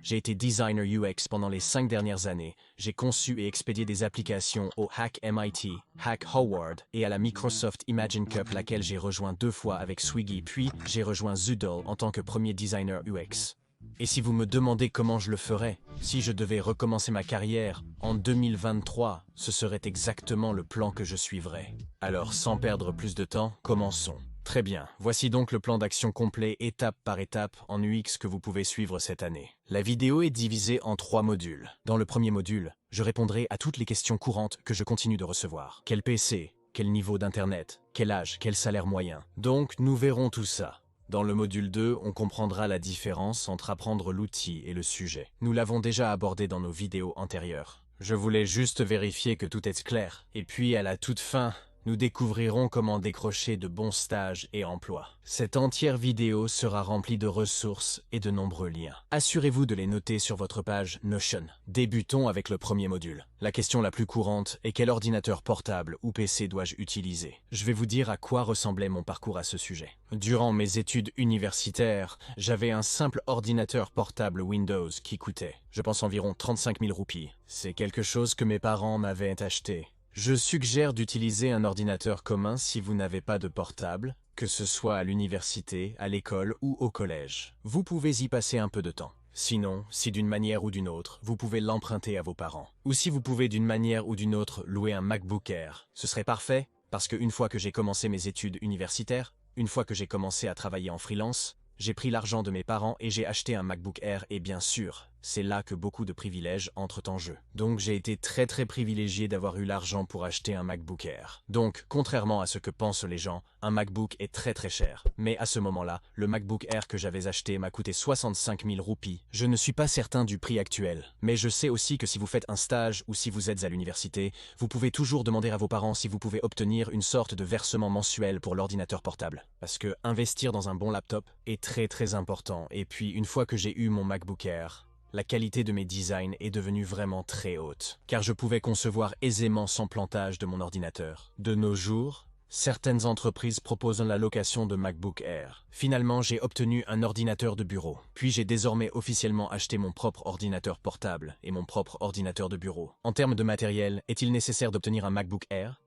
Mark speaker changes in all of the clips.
Speaker 1: J'ai été designer UX pendant les 5 dernières années. J'ai conçu et expédié des applications au Hack MIT, Hack Howard et à la Microsoft Imagine Cup, laquelle j'ai rejoint 2 fois avec Swiggy, puis j'ai rejoint Zoodle en tant que premier designer UX. Et si vous me demandez comment je le ferais, si je devais recommencer ma carrière en 2023, ce serait exactement le plan que je suivrais. Alors, sans perdre plus de temps, commençons. Très bien, voici donc le plan d'action complet étape par étape en UX que vous pouvez suivre cette année. La vidéo est divisée en 3 modules. Dans le premier module, je répondrai à toutes les questions courantes que je continue de recevoir. Quel PC? Quel niveau d'internet? Quel âge? Quel salaire moyen? Donc, nous verrons tout ça. Dans le module 2, on comprendra la différence entre apprendre l'outil et le sujet. Nous l'avons déjà abordé dans nos vidéos antérieures. Je voulais juste vérifier que tout est clair. Et puis, à la toute fin, nous découvrirons comment décrocher de bons stages et emplois. Cette entière vidéo sera remplie de ressources et de nombreux liens. Assurez-vous de les noter sur votre page Notion. Débutons avec le premier module. La question la plus courante est: quel ordinateur portable ou PC dois-je utiliser? Je vais vous dire à quoi ressemblait mon parcours à ce sujet. Durant mes études universitaires, j'avais un simple ordinateur portable Windows qui coûtait, je pense, environ 35 000 roupies. C'est quelque chose que mes parents m'avaient acheté. Je suggère d'utiliser un ordinateur commun si vous n'avez pas de portable, que ce soit à l'université, à l'école ou au collège. Vous pouvez y passer un peu de temps. Sinon, si d'une manière ou d'une autre, vous pouvez l'emprunter à vos parents. Ou si vous pouvez d'une manière ou d'une autre louer un MacBook Air. Ce serait parfait, parce qu'une fois que j'ai commencé mes études universitaires, une fois que j'ai commencé à travailler en freelance, j'ai pris l'argent de mes parents et j'ai acheté un MacBook Air et bien sûr, c'est là que beaucoup de privilèges entrent en jeu. Donc j'ai été très privilégié d'avoir eu l'argent pour acheter un MacBook Air. Donc, contrairement à ce que pensent les gens, un MacBook est très cher. Mais à ce moment-là, le MacBook Air que j'avais acheté m'a coûté 65 000 roupies. Je ne suis pas certain du prix actuel, mais je sais aussi que si vous faites un stage ou si vous êtes à l'université, vous pouvez toujours demander à vos parents si vous pouvez obtenir une sorte de versement mensuel pour l'ordinateur portable. Parce que investir dans un bon laptop est très important. Et puis, une fois que j'ai eu mon MacBook Air, la qualité de mes designs est devenue vraiment très haute, car je pouvais concevoir aisément sans plantage de mon ordinateur. De nos jours, certaines entreprises proposent la location de MacBook Air. Finalement, j'ai obtenu un ordinateur de bureau. Puis j'ai désormais officiellement acheté mon propre ordinateur portable et mon propre ordinateur de bureau. En termes de matériel, est-il nécessaire d'obtenir un MacBook Air?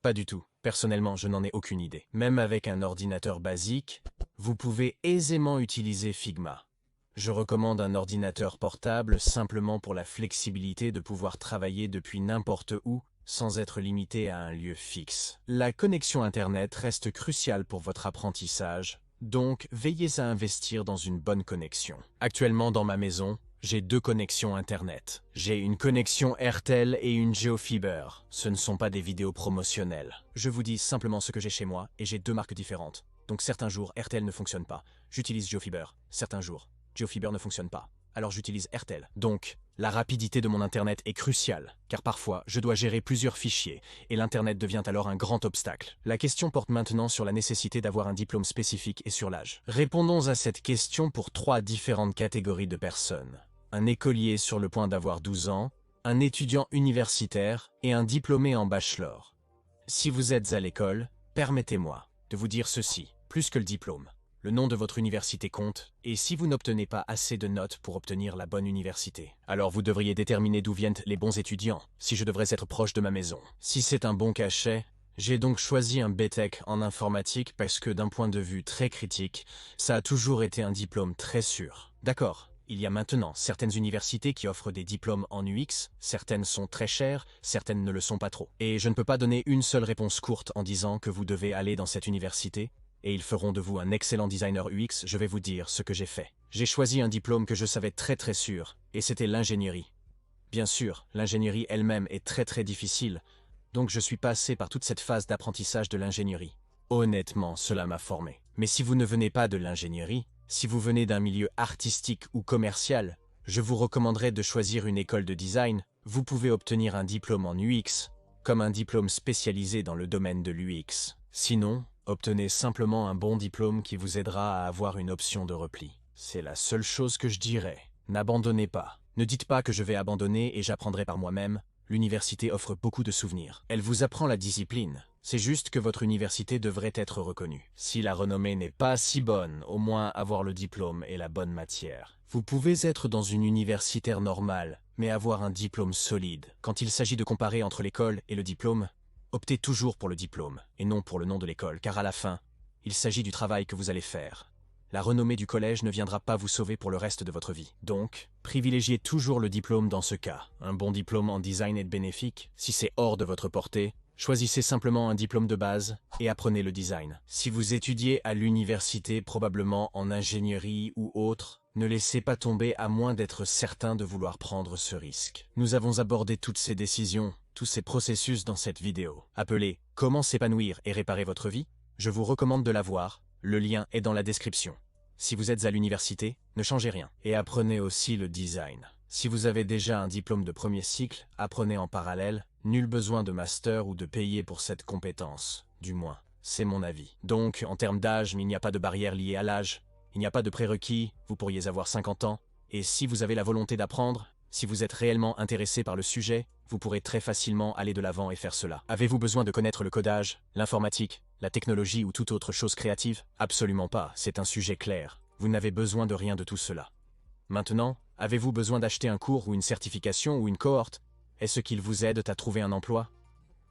Speaker 1: Pas du tout. Personnellement, je n'en ai aucune idée. Même avec un ordinateur basique, vous pouvez aisément utiliser Figma. Je recommande un ordinateur portable simplement pour la flexibilité de pouvoir travailler depuis n'importe où sans être limité à un lieu fixe. La connexion Internet reste cruciale pour votre apprentissage, donc veillez à investir dans une bonne connexion. Actuellement dans ma maison, j'ai 2 connexions Internet. J'ai une connexion Airtel et une GeoFiber. Ce ne sont pas des vidéos promotionnelles. Je vous dis simplement ce que j'ai chez moi et j'ai 2 marques différentes. Donc certains jours, Airtel ne fonctionne pas. J'utilise GeoFiber. Certains jours, GeoFiber ne fonctionne pas. Alors j'utilise Airtel. Donc, la rapidité de mon Internet est cruciale, car parfois, je dois gérer plusieurs fichiers, et l'Internet devient alors un grand obstacle. La question porte maintenant sur la nécessité d'avoir un diplôme spécifique et sur l'âge. Répondons à cette question pour 3 différentes catégories de personnes. Un écolier sur le point d'avoir 12 ans, un étudiant universitaire et un diplômé en bachelor. Si vous êtes à l'école, permettez-moi de vous dire ceci, plus que le diplôme. Le nom de votre université compte, et si vous n'obtenez pas assez de notes pour obtenir la bonne université, alors vous devriez déterminer d'où viennent les bons étudiants, si je devrais être proche de ma maison. Si c'est un bon cachet, j'ai donc choisi un BTech en informatique parce que d'un point de vue très critique, ça a toujours été un diplôme très sûr. D'accord, il y a maintenant certaines universités qui offrent des diplômes en UX, certaines sont très chères, certaines ne le sont pas trop. Et je ne peux pas donner une seule réponse courte en disant que vous devez aller dans cette université, et ils feront de vous un excellent designer UX. Je vais vous dire ce que j'ai fait. J'ai choisi un diplôme que je savais très sûr, et c'était l'ingénierie. Bien sûr, l'ingénierie elle-même est très difficile, donc je suis passé par toute cette phase d'apprentissage de l'ingénierie. Honnêtement, cela m'a formé. Mais si vous ne venez pas de l'ingénierie, si vous venez d'un milieu artistique ou commercial, je vous recommanderais de choisir une école de design. Vous pouvez obtenir un diplôme en UX, comme un diplôme spécialisé dans le domaine de l'UX. Sinon, obtenez simplement un bon diplôme qui vous aidera à avoir une option de repli. C'est la seule chose que je dirais. N'abandonnez pas. Ne dites pas que je vais abandonner et j'apprendrai par moi-même. L'université offre beaucoup de souvenirs. Elle vous apprend la discipline, C'est juste que votre université devrait être reconnue. Si la renommée n'est pas si bonne, au moins avoir le diplôme et la bonne matière. Vous pouvez être dans une universitaire normale, mais avoir un diplôme solide. Quand il s'agit de comparer entre l'école et le diplôme, optez toujours pour le diplôme, et non pour le nom de l'école, car à la fin, il s'agit du travail que vous allez faire. La renommée du collège ne viendra pas vous sauver pour le reste de votre vie. Donc, privilégiez toujours le diplôme dans ce cas. Un bon diplôme en design est bénéfique. Si c'est hors de votre portée, choisissez simplement un diplôme de base et apprenez le design. Si vous étudiez à l'université, probablement en ingénierie ou autre, ne laissez pas tomber à moins d'être certain de vouloir prendre ce risque. Nous avons abordé toutes ces décisions, tous ces processus dans cette vidéo. Appelée « Comment s'épanouir et réparer votre vie ?» Je vous recommande de la voir, le lien est dans la description. Si vous êtes à l'université, ne changez rien. Et apprenez aussi le design. Si vous avez déjà un diplôme de premier cycle, apprenez en parallèle, nul besoin de master ou de payer pour cette compétence. Du moins, c'est mon avis. Donc, en termes d'âge, il n'y a pas de barrière liée à l'âge. Il n'y a pas de prérequis, vous pourriez avoir 50 ans. Et si vous avez la volonté d'apprendre, si vous êtes réellement intéressé par le sujet, vous pourrez très facilement aller de l'avant et faire cela. Avez-vous besoin de connaître le codage, l'informatique, la technologie ou toute autre chose créative? Absolument pas, c'est un sujet clair. Vous n'avez besoin de rien de tout cela. Maintenant, avez-vous besoin d'acheter un cours ou une certification ou une cohorte? Est-ce qu'ils vous aident à trouver un emploi?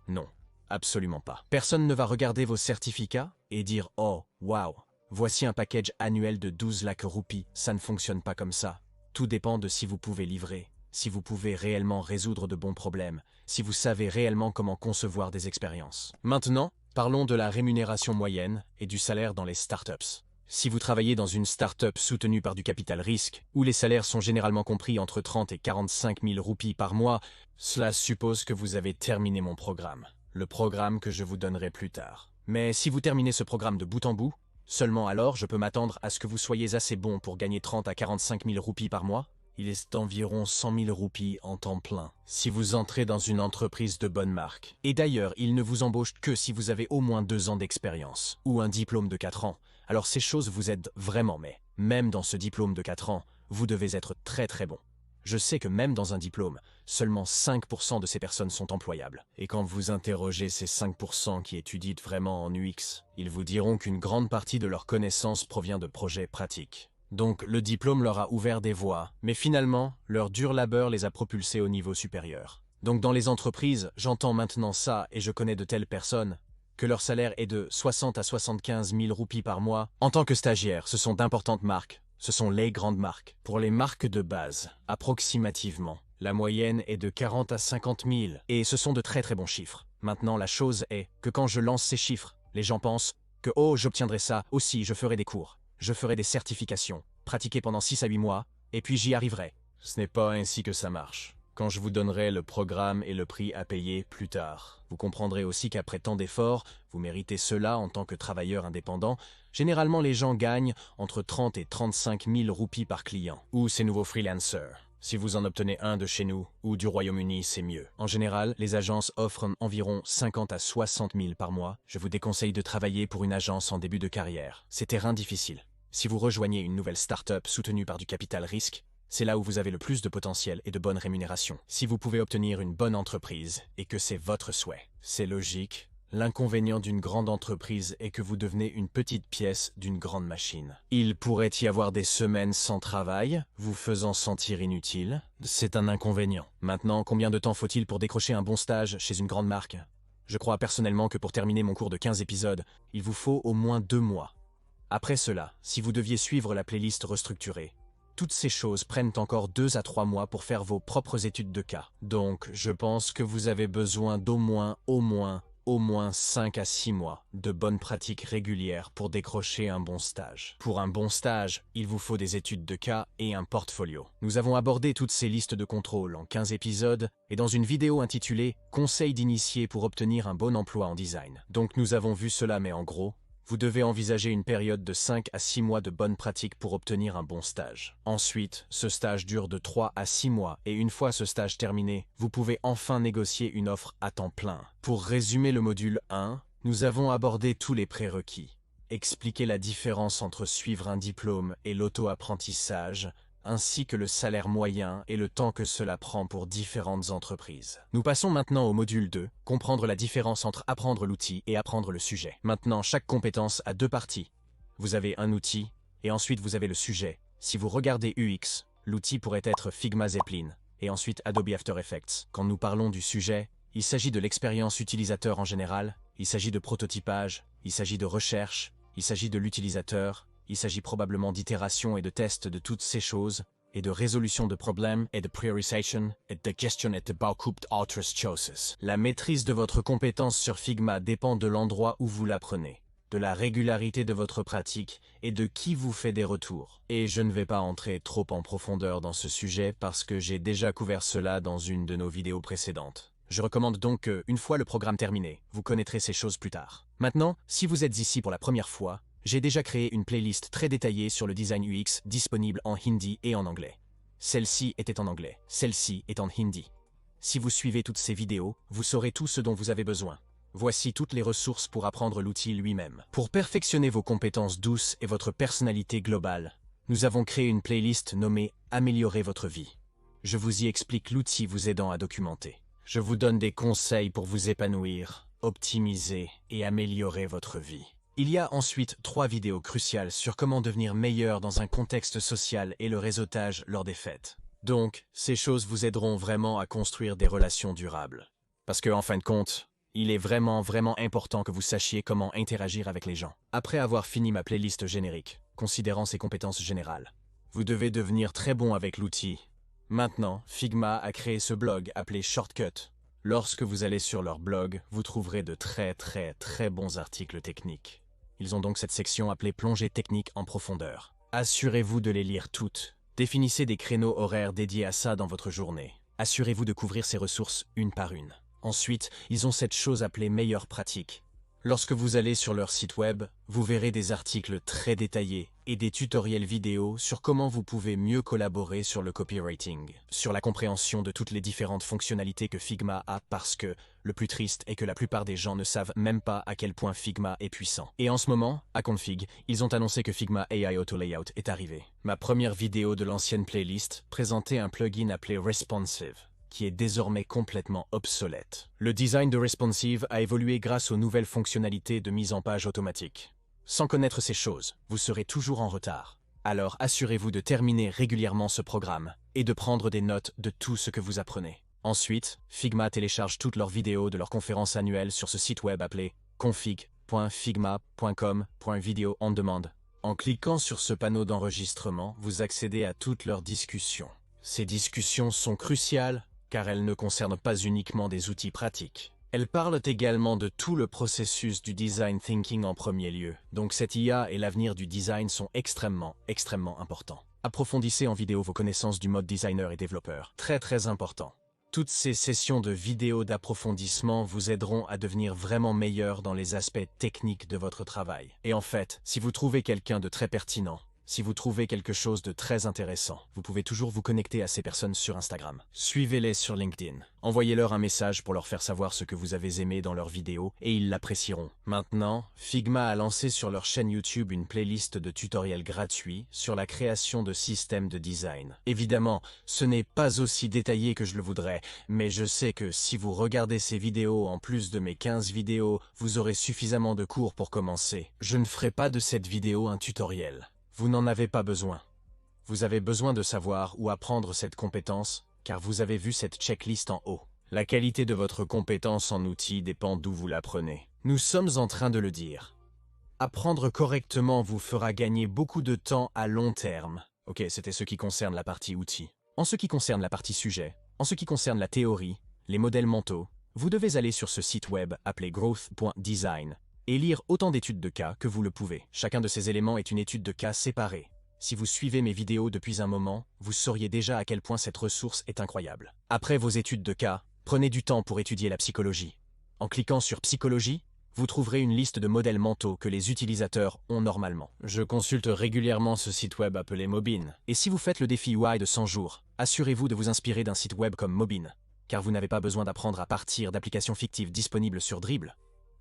Speaker 1: Non, absolument pas. Personne ne va regarder vos certificats et dire « Oh, waouh, voici un package annuel de 12 lakhs roupies ». Ça ne fonctionne pas comme ça. Tout dépend de si vous pouvez livrer, si vous pouvez réellement résoudre de bons problèmes, si vous savez réellement comment concevoir des expériences. Maintenant, parlons de la rémunération moyenne et du salaire dans les startups. Si vous travaillez dans une start-up soutenue par du capital risque, où les salaires sont généralement compris entre 30 et 45 000 roupies par mois, cela suppose que vous avez terminé mon programme, le programme que je vous donnerai plus tard. Mais si vous terminez ce programme de bout en bout, seulement alors je peux m'attendre à ce que vous soyez assez bon pour gagner 30 à 45 000 roupies par mois. Il est d'environ 100 000 roupies en temps plein, si vous entrez dans une entreprise de bonne marque. Et d'ailleurs, il ne vous embauche que si vous avez au moins 2 ans d'expérience, ou un diplôme de 4 ans. Alors ces choses vous aident vraiment, mais même dans ce diplôme de 4 ans, vous devez être très très bon. Je sais que même dans un diplôme, seulement 5% de ces personnes sont employables. Et quand vous interrogez ces 5% qui étudient vraiment en UX, ils vous diront qu'une grande partie de leur connaissance provient de projets pratiques. Donc le diplôme leur a ouvert des voies, mais finalement, leur dur labeur les a propulsés au niveau supérieur. Donc dans les entreprises, j'entends maintenant ça et je connais de telles personnes que leur salaire est de 60 à 75 000 roupies par mois. En tant que stagiaire, ce sont d'importantes marques. Ce sont les grandes marques. Pour les marques de base, approximativement, la moyenne est de 40 à 50 000. Et ce sont de très très bons chiffres. Maintenant, la chose est que quand je lance ces chiffres, les gens pensent que « Oh, j'obtiendrai ça, aussi je ferai des cours, je ferai des certifications, pratiquer pendant 6 à 8 mois, et puis j'y arriverai. » Ce n'est pas ainsi que ça marche. Quand je vous donnerai le programme et le prix à payer plus tard. Vous comprendrez aussi qu'après tant d'efforts, vous méritez cela en tant que travailleur indépendant. Généralement, les gens gagnent entre 30 et 35 000 roupies par client, ou ces nouveaux freelancers. Si vous en obtenez un de chez nous ou du Royaume-Uni, c'est mieux. En général, les agences offrent environ 50 à 60 000 par mois. Je vous déconseille de travailler pour une agence en début de carrière. C'est terrain difficile. Si vous rejoignez une nouvelle start-up soutenue par du capital risque, c'est là où vous avez le plus de potentiel et de bonnes rémunérations. Si vous pouvez obtenir une bonne entreprise et que c'est votre souhait, c'est logique. L'inconvénient d'une grande entreprise est que vous devenez une petite pièce d'une grande machine. Il pourrait y avoir des semaines sans travail, vous faisant sentir inutile. C'est un inconvénient. Maintenant, combien de temps faut-il pour décrocher un bon stage chez une grande marque? Je crois personnellement que pour terminer mon cours de 15 épisodes, il vous faut au moins 2 mois. Après cela, si vous deviez suivre la playlist restructurée, toutes ces choses prennent encore 2 à 3 mois pour faire vos propres études de cas. Donc, je pense que vous avez besoin d'au moins 5 à 6 mois de bonnes pratiques régulières pour décrocher un bon stage. Pour un bon stage, il vous faut des études de cas et un portfolio. Nous avons abordé toutes ces listes de contrôle en 15 épisodes et dans une vidéo intitulée « Conseils d'initiés pour obtenir un bon emploi en design ». Donc nous avons vu cela, mais en gros, vous devez envisager une période de 5 à 6 mois de bonnes pratiques pour obtenir un bon stage. Ensuite, ce stage dure de 3 à 6 mois et une fois ce stage terminé, vous pouvez enfin négocier une offre à temps plein. Pour résumer le module 1, nous avons abordé tous les prérequis, expliqué la différence entre suivre un diplôme et l'auto-apprentissage, ainsi que le salaire moyen et le temps que cela prend pour différentes entreprises. Nous passons maintenant au module 2, comprendre la différence entre apprendre l'outil et apprendre le sujet. Maintenant, chaque compétence a deux parties. Vous avez un outil, et ensuite vous avez le sujet. Si vous regardez UX, l'outil pourrait être Figma Zeppelin, et ensuite Adobe After Effects. Quand nous parlons du sujet, il s'agit de l'expérience utilisateur en général, il s'agit de prototypage, il s'agit de recherche, il s'agit de l'utilisateur, il s'agit probablement d'itération et de tests de toutes ces choses, et de résolution de problèmes, et de priorisation, et de gestion et de beaucoup d'autres choses. La maîtrise de votre compétence sur Figma dépend de l'endroit où vous l'apprenez, de la régularité de votre pratique et de qui vous fait des retours. Et je ne vais pas entrer trop en profondeur dans ce sujet parce que j'ai déjà couvert cela dans une de nos vidéos précédentes. Je recommande donc que, une fois le programme terminé, vous connaîtrez ces choses plus tard. Maintenant, si vous êtes ici pour la première fois, j'ai déjà créé une playlist très détaillée sur le design UX disponible en hindi et en anglais. Celle-ci était en anglais, celle-ci est en hindi. Si vous suivez toutes ces vidéos, vous saurez tout ce dont vous avez besoin. Voici toutes les ressources pour apprendre l'outil lui-même. Pour perfectionner vos compétences douces et votre personnalité globale, nous avons créé une playlist nommée « Améliorer votre vie ». Je vous y explique l'outil vous aidant à documenter. Je vous donne des conseils pour vous épanouir, optimiser et améliorer votre vie. Il y a ensuite 3 vidéos cruciales sur comment devenir meilleur dans un contexte social et le réseautage lors des fêtes. Donc, ces choses vous aideront vraiment à construire des relations durables. Parce que, en fin de compte, il est vraiment important que vous sachiez comment interagir avec les gens. Après avoir fini ma playlist générique, considérant ses compétences générales, vous devez devenir très bon avec l'outil. Maintenant, Figma a créé ce blog appelé Shortcut. Lorsque vous allez sur leur blog, vous trouverez de très bons articles techniques. Ils ont donc cette section appelée Plongée technique en profondeur. Assurez-vous de les lire toutes. Définissez des créneaux horaires dédiés à ça dans votre journée. Assurez-vous de couvrir ces ressources une par une. Ensuite, ils ont cette chose appelée meilleure pratique. Lorsque vous allez sur leur site web, vous verrez des articles très détaillés et des tutoriels vidéo sur comment vous pouvez mieux collaborer sur le copywriting, sur la compréhension de toutes les différentes fonctionnalités que Figma a parce que le plus triste est que la plupart des gens ne savent même pas à quel point Figma est puissant. Et en ce moment, à Config, ils ont annoncé que Figma AI Auto Layout est arrivé. Ma première vidéo de l'ancienne playlist présentait un plugin appelé Responsive, qui est désormais complètement obsolète. Le design de Responsive a évolué grâce aux nouvelles fonctionnalités de mise en page automatique. Sans connaître ces choses, vous serez toujours en retard. Alors assurez-vous de terminer régulièrement ce programme et de prendre des notes de tout ce que vous apprenez. Ensuite, Figma télécharge toutes leurs vidéos de leurs conférences annuelles sur ce site web appelé config.figma.com/video on demand. En cliquant sur ce panneau d'enregistrement, vous accédez à toutes leurs discussions. Ces discussions sont cruciales car elles ne concernent pas uniquement des outils pratiques. Elles parlent également de tout le processus du design thinking en premier lieu. Donc cette IA et l'avenir du design sont extrêmement importants. Approfondissez en vidéo vos connaissances du mode designer et développeur. Très important. Toutes ces sessions de vidéos d'approfondissement vous aideront à devenir vraiment meilleur dans les aspects techniques de votre travail. Et en fait, si vous trouvez quelqu'un de très pertinent, si vous trouvez quelque chose de très intéressant, vous pouvez toujours vous connecter à ces personnes sur Instagram. Suivez-les sur LinkedIn. Envoyez-leur un message pour leur faire savoir ce que vous avez aimé dans leurs vidéos et ils l'apprécieront. Maintenant, Figma a lancé sur leur chaîne YouTube une playlist de tutoriels gratuits sur la création de systèmes de design. Évidemment, ce n'est pas aussi détaillé que je le voudrais, mais je sais que si vous regardez ces vidéos en plus de mes 15 vidéos, vous aurez suffisamment de cours pour commencer. Je ne ferai pas de cette vidéo un tutoriel. Vous n'en avez pas besoin. Vous avez besoin de savoir où apprendre cette compétence, car vous avez vu cette checklist en haut. La qualité de votre compétence en outil dépend d'où vous l'apprenez. Nous sommes en train de le dire. Apprendre correctement vous fera gagner beaucoup de temps à long terme. Ok, c'était ce qui concerne la partie outils. En ce qui concerne la partie sujet, en ce qui concerne la théorie, les modèles mentaux, vous devez aller sur ce site web appelé growth.design. Et lire autant d'études de cas que vous le pouvez. Chacun de ces éléments est une étude de cas séparée. Si vous suivez mes vidéos depuis un moment, vous sauriez déjà à quel point cette ressource est incroyable. Après vos études de cas, prenez du temps pour étudier la psychologie. En cliquant sur Psychologie, vous trouverez une liste de modèles mentaux que les utilisateurs ont normalement. Je consulte régulièrement ce site web appelé Mobin. Et si vous faites le défi UI de 100 jours, assurez-vous de vous inspirer d'un site web comme Mobin, car vous n'avez pas besoin d'apprendre à partir d'applications fictives disponibles sur Dribbble.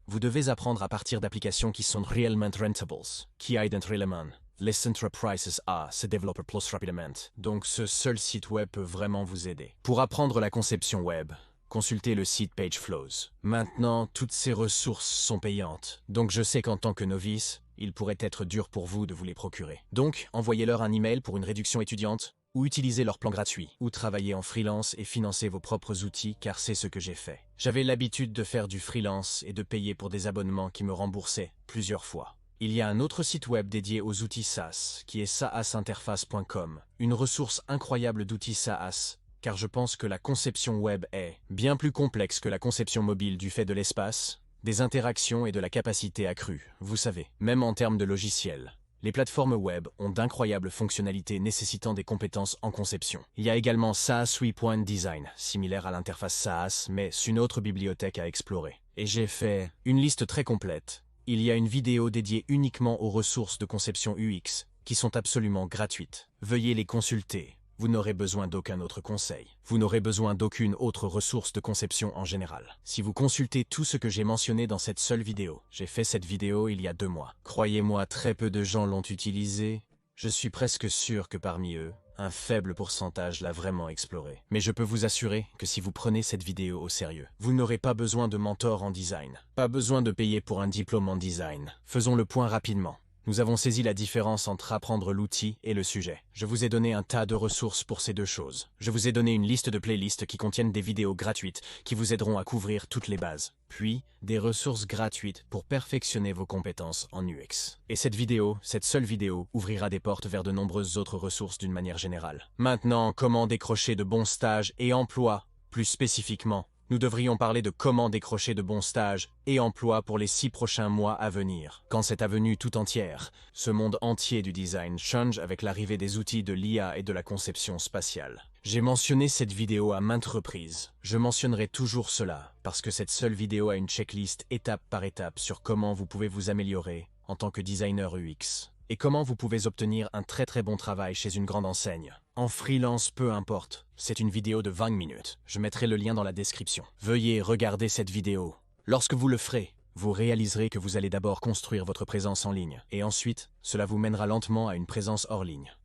Speaker 1: Vous devez apprendre à partir d'applications qui sont réellement rentables, qui aident réellement. les Enterprises se développent plus rapidement. Donc ce seul site web peut vraiment vous aider. Pour apprendre la conception web, consultez le site PageFlows. Maintenant, toutes ces ressources sont payantes. Donc je sais qu'en tant que novice, il pourrait être dur pour vous de vous les procurer. Donc, envoyez-leur un email pour une réduction étudiante, ou utilisez leur plan gratuit, ou travaillez en freelance et financez vos propres outils car c'est ce que j'ai fait. J'avais l'habitude de faire du freelance et de payer pour des abonnements qui me remboursaient plusieurs fois. Il y a un autre site web dédié aux outils SaaS, qui est saasinterface.com, une ressource incroyable d'outils SaaS, car je pense que la conception web est bien plus complexe que la conception mobile du fait de l'espace, des interactions et de la capacité accrue, vous savez, même en termes de logiciels. Les plateformes web ont d'incroyables fonctionnalités nécessitant des compétences en conception. Il y a également SaaS3.design, similaire à l'interface SaaS, mais c'est une autre bibliothèque à explorer. Et j'ai fait une liste très complète. Il y a une vidéo dédiée uniquement aux ressources de conception UX, qui sont absolument gratuites. Veuillez les consulter. Vous n'aurez besoin d'aucun autre conseil. Vous n'aurez besoin d'aucune autre ressource de conception en général. Si vous consultez tout ce que j'ai mentionné dans cette seule vidéo, j'ai fait cette vidéo il y a 2 mois. Croyez-moi, très peu de gens l'ont utilisée. Je suis presque sûr que parmi eux, un faible pourcentage l'a vraiment exploré. Mais je peux vous assurer que si vous prenez cette vidéo au sérieux, vous n'aurez pas besoin de mentor en design. Pas besoin de payer pour un diplôme en design. Faisons le point rapidement. Nous avons saisi la différence entre apprendre l'outil et le sujet. Je vous ai donné un tas de ressources pour ces deux choses. Je vous ai donné une liste de playlists qui contiennent des vidéos gratuites qui vous aideront à couvrir toutes les bases. Puis, des ressources gratuites pour perfectionner vos compétences en UX. Et cette vidéo, cette seule vidéo, ouvrira des portes vers de nombreuses autres ressources d'une manière générale. Maintenant, comment décrocher de bons stages et emplois, plus spécifiquement. Nous devrions parler de comment décrocher de bons stages et emplois pour les 6 prochains mois à venir. Quand cette avenue tout entière, ce monde entier du design change avec l'arrivée des outils de l'IA et de la conception spatiale. J'ai mentionné cette vidéo à maintes reprises. Je mentionnerai toujours cela, parce que cette seule vidéo a une checklist étape par étape sur comment vous pouvez vous améliorer en tant que designer UX. Et comment vous pouvez obtenir un très bon travail chez une grande enseigne. En freelance, peu importe. C'est une vidéo de 20 minutes. Je mettrai le lien dans la description. Veuillez regarder cette vidéo. Lorsque vous le ferez, vous réaliserez que vous allez d'abord construire votre présence en ligne. Et ensuite, cela vous mènera lentement à une présence hors ligne.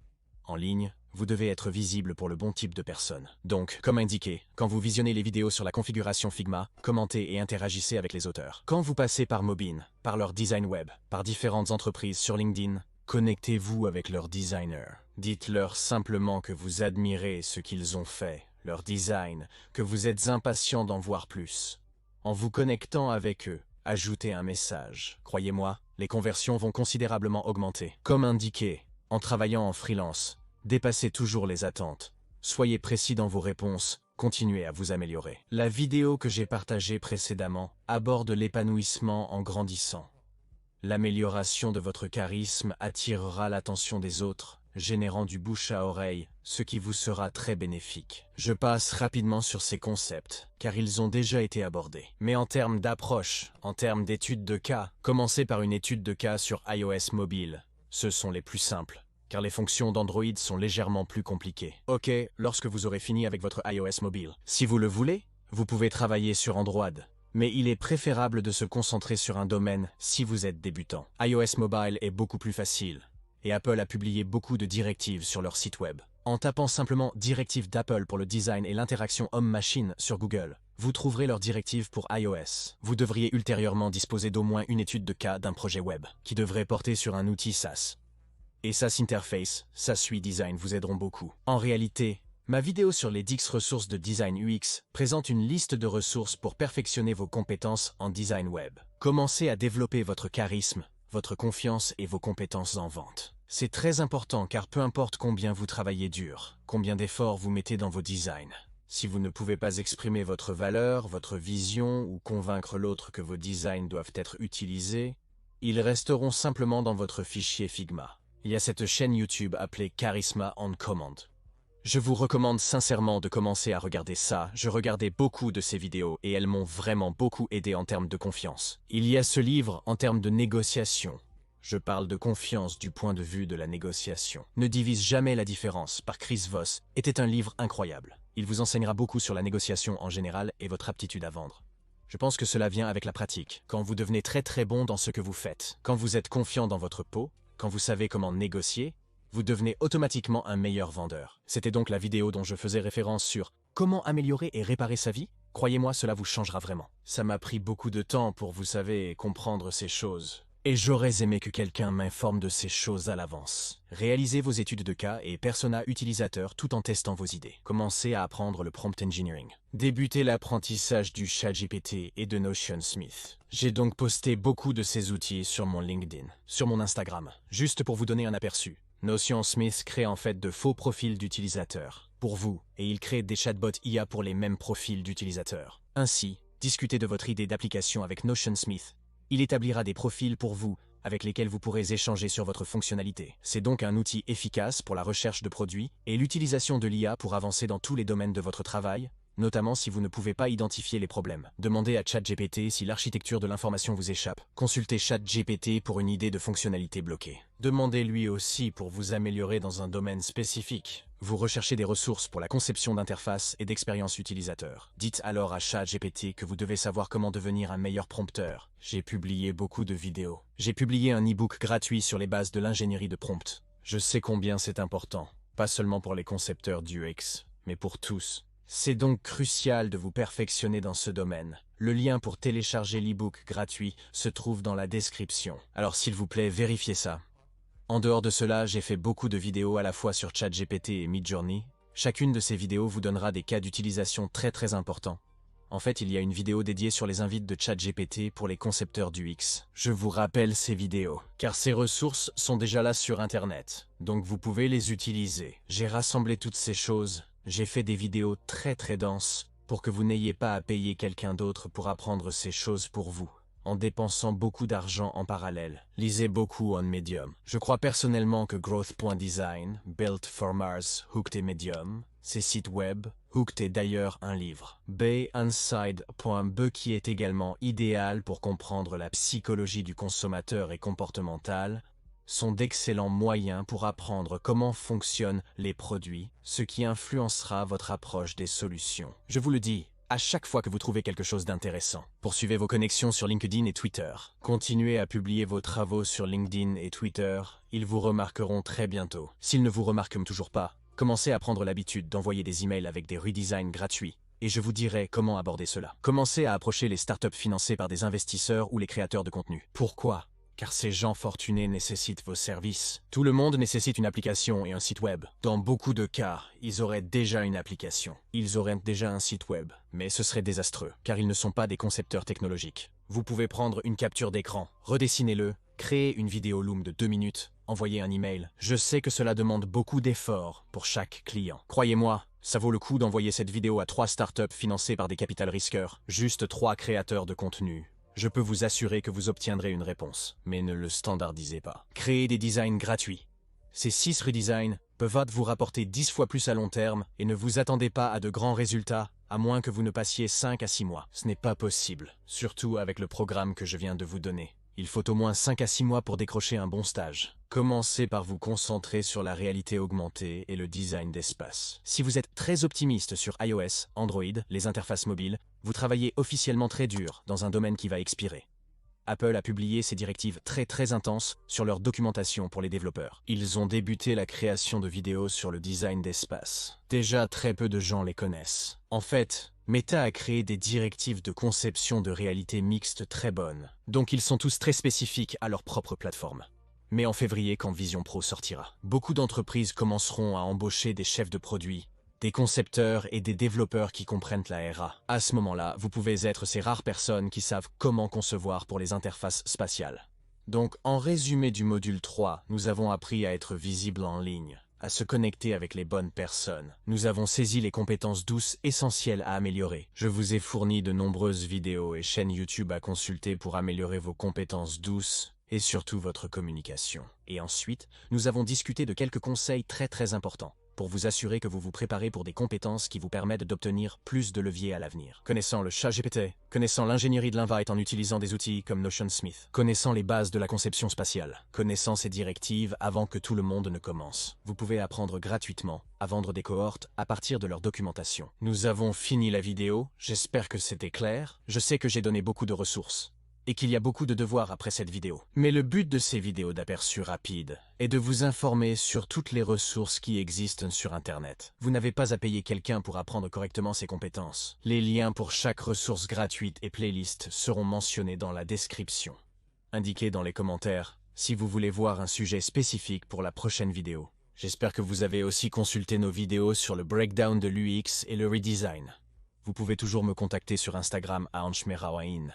Speaker 1: En ligne, vous devez être visible pour le bon type de personne. Donc, comme indiqué, quand vous visionnez les vidéos sur la configuration Figma, commentez et interagissez avec les auteurs. Quand vous passez par Mobin, par leur design web, par différentes entreprises sur LinkedIn, connectez-vous avec leurs designers. Dites-leur simplement que vous admirez ce qu'ils ont fait, leur design, que vous êtes impatient d'en voir plus. En vous connectant avec eux, ajoutez un message. Croyez-moi, les conversions vont considérablement augmenter. Comme indiqué, en travaillant en freelance, dépassez toujours les attentes. Soyez précis dans vos réponses, continuez à vous améliorer. La vidéo que j'ai partagée précédemment aborde l'épanouissement en grandissant. L'amélioration de votre charisme attirera l'attention des autres, générant du bouche à oreille, ce qui vous sera très bénéfique. Je passe rapidement sur ces concepts, car ils ont déjà été abordés. Mais en termes d'approche, en termes d'études de cas, commencez par une étude de cas sur iOS mobile. Ce sont les plus simples, car les fonctions d'Android sont légèrement plus compliquées. Ok, lorsque vous aurez fini avec votre iOS mobile. Si vous le voulez, vous pouvez travailler sur Android. Mais il est préférable de se concentrer sur un domaine si vous êtes débutant. iOS Mobile est beaucoup plus facile, et Apple a publié beaucoup de directives sur leur site web. En tapant simplement « Directives d'Apple pour le design et l'interaction homme-machine » sur Google, vous trouverez leurs directives pour iOS. Vous devriez ultérieurement disposer d'au moins une étude de cas d'un projet web, qui devrait porter sur un outil SaaS. Et SaaS Interface, SaaS Suite Design vous aideront beaucoup. En réalité, ma vidéo sur les 10 ressources de design UX présente une liste de ressources pour perfectionner vos compétences en design web. Commencez à développer votre charisme, votre confiance et vos compétences en vente. C'est très important car peu importe combien vous travaillez dur, combien d'efforts vous mettez dans vos designs, si vous ne pouvez pas exprimer votre valeur, votre vision ou convaincre l'autre que vos designs doivent être utilisés, ils resteront simplement dans votre fichier Figma. Il y a cette chaîne YouTube appelée Charisma on Command. Je vous recommande sincèrement de commencer à regarder ça. Je regardais beaucoup de ces vidéos et elles m'ont vraiment beaucoup aidé en termes de confiance. Il y a ce livre en termes de négociation. Je parle de confiance du point de vue de la négociation. Ne divise jamais la différence par Chris Voss était un livre incroyable. Il vous enseignera beaucoup sur la négociation en général et votre aptitude à vendre. Je pense que cela vient avec la pratique. Quand vous devenez très bon dans ce que vous faites, quand vous êtes confiant dans votre peau, Quand vous savez comment négocier, vous devenez automatiquement un meilleur vendeur. C'était donc la vidéo dont je faisais référence sur comment améliorer et réparer sa vie. Croyez-moi, cela vous changera vraiment. Ça m'a pris beaucoup de temps pour, vous savez, comprendre ces choses. Et j'aurais aimé que quelqu'un m'informe de ces choses à l'avance. Réalisez vos études de cas et persona utilisateur tout en testant vos idées. Commencez à apprendre le prompt engineering. Débutez l'apprentissage du ChatGPT et de Notion Smith. J'ai donc posté beaucoup de ces outils sur mon LinkedIn, sur mon Instagram, juste pour vous donner un aperçu. Notion Smith crée en fait de faux profils d'utilisateurs pour vous, et il crée des chatbots IA pour les mêmes profils d'utilisateurs. Ainsi, discutez de votre idée d'application avec Notion Smith. Il établira des profils pour vous, avec lesquels vous pourrez échanger sur votre fonctionnalité. C'est donc un outil efficace pour la recherche de produits et l'utilisation de l'IA pour avancer dans tous les domaines de votre travail, notamment si vous ne pouvez pas identifier les problèmes. Demandez à ChatGPT si l'architecture de l'information vous échappe. Consultez ChatGPT pour une idée de fonctionnalité bloquée. Demandez-lui aussi pour vous améliorer dans un domaine spécifique. Vous recherchez des ressources pour la conception d'interfaces et d'expériences utilisateurs. Dites alors à ChatGPT que vous devez savoir comment devenir un meilleur prompteur. J'ai publié beaucoup de vidéos. J'ai publié un e-book gratuit sur les bases de l'ingénierie de prompt. Je sais combien c'est important, pas seulement pour les concepteurs d'UX, mais pour tous. C'est donc crucial de vous perfectionner dans ce domaine. Le lien pour télécharger l'e-book gratuit se trouve dans la description. Alors s'il vous plaît, vérifiez ça. En dehors de cela, j'ai fait beaucoup de vidéos à la fois sur ChatGPT et Midjourney. Chacune de ces vidéos vous donnera des cas d'utilisation très importants. En fait, il y a une vidéo dédiée sur les invites de ChatGPT pour les concepteurs d'UX. Je vous rappelle ces vidéos, car ces ressources sont déjà là sur Internet, donc vous pouvez les utiliser. J'ai rassemblé toutes ces choses, j'ai fait des vidéos très denses, pour que vous n'ayez pas à payer quelqu'un d'autre pour apprendre ces choses pour vous, en dépensant beaucoup d'argent en parallèle. Lisez beaucoup on Medium. Je crois personnellement que Growth.design, Built for Mars, Hooked et Medium, ces sites web, Hooked est d'ailleurs un livre. Inside.be qui est également idéal pour comprendre la psychologie du consommateur et comportementale, sont d'excellents moyens pour apprendre comment fonctionnent les produits, ce qui influencera votre approche des solutions. Je vous le dis, à chaque fois que vous trouvez quelque chose d'intéressant, poursuivez vos connexions sur LinkedIn et Twitter. Continuez à publier vos travaux sur LinkedIn et Twitter, ils vous remarqueront très bientôt. S'ils ne vous remarquent toujours pas, commencez à prendre l'habitude d'envoyer des emails avec des redesigns gratuits, et je vous dirai comment aborder cela. Commencez à approcher les startups financées par des investisseurs ou les créateurs de contenu. Pourquoi ? Car ces gens fortunés nécessitent vos services. Tout le monde nécessite une application et un site web. Dans beaucoup de cas, ils auraient déjà une application. Ils auraient déjà un site web. Mais ce serait désastreux, car ils ne sont pas des concepteurs technologiques. Vous pouvez prendre une capture d'écran, redessinez-le, créer une vidéo Loom de 2 minutes, envoyer un email. Je sais que cela demande beaucoup d'efforts pour chaque client. Croyez-moi, ça vaut le coup d'envoyer cette vidéo à 3 startups financées par des capital risqueurs. Juste 3 créateurs de contenu. Je peux vous assurer que vous obtiendrez une réponse, mais ne le standardisez pas. Créez des designs gratuits. Ces 6 redesigns peuvent vous rapporter 10 fois plus à long terme et ne vous attendez pas à de grands résultats, à moins que vous ne passiez 5 à 6 mois. Ce n'est pas possible, surtout avec le programme que je viens de vous donner. Il faut au moins 5 à 6 mois pour décrocher un bon stage. Commencez par vous concentrer sur la réalité augmentée et le design d'espace. Si vous êtes très optimiste sur iOS, Android, les interfaces mobiles, vous travaillez officiellement très dur dans un domaine qui va expirer. Apple a publié ses directives très intenses sur leur documentation pour les développeurs. Ils ont débuté la création de vidéos sur le design d'espace. Déjà très peu de gens les connaissent. En fait, Meta a créé des directives de conception de réalité mixte très bonnes. Donc ils sont tous très spécifiques à leur propre plateforme. Mais en février, quand Vision Pro sortira, beaucoup d'entreprises commenceront à embaucher des chefs de produits, des concepteurs et des développeurs qui comprennent la RA. À ce moment-là, vous pouvez être ces rares personnes qui savent comment concevoir pour les interfaces spatiales. Donc, en résumé du module 3, nous avons appris à être visibles en ligne, à se connecter avec les bonnes personnes. Nous avons saisi les compétences douces essentielles à améliorer. Je vous ai fourni de nombreuses vidéos et chaînes YouTube à consulter pour améliorer vos compétences douces et surtout votre communication. Et ensuite, nous avons discuté de quelques conseils très importants pour vous assurer que vous vous préparez pour des compétences qui vous permettent d'obtenir plus de leviers à l'avenir. Connaissant le ChatGPT, connaissant l'ingénierie de l'invite en utilisant des outils comme Notion Smith, connaissant les bases de la conception spatiale, connaissant ces directives avant que tout le monde ne commence. Vous pouvez apprendre gratuitement à vendre des cohortes à partir de leur documentation. Nous avons fini la vidéo, j'espère que c'était clair. Je sais que j'ai donné beaucoup de ressources. et qu'il y a beaucoup de devoirs après cette vidéo. Mais le but de ces vidéos d'aperçu rapide est de vous informer sur toutes les ressources qui existent sur Internet. Vous n'avez pas à payer quelqu'un pour apprendre correctement ses compétences. Les liens pour chaque ressource gratuite et playlist seront mentionnés dans la description. Indiquez dans les commentaires si vous voulez voir un sujet spécifique pour la prochaine vidéo. J'espère que vous avez aussi consulté nos vidéos sur le breakdown de l'UX et le redesign. Vous pouvez toujours me contacter sur Instagram à Anshmerawain.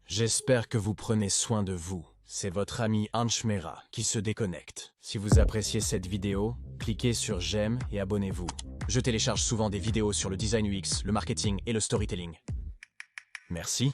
Speaker 1: J'espère que vous prenez soin de vous. C'est votre ami Anshmera qui se déconnecte. Si vous appréciez cette vidéo, cliquez sur j'aime et abonnez-vous. Je télécharge souvent des vidéos sur le design UX, le marketing et le storytelling. Merci.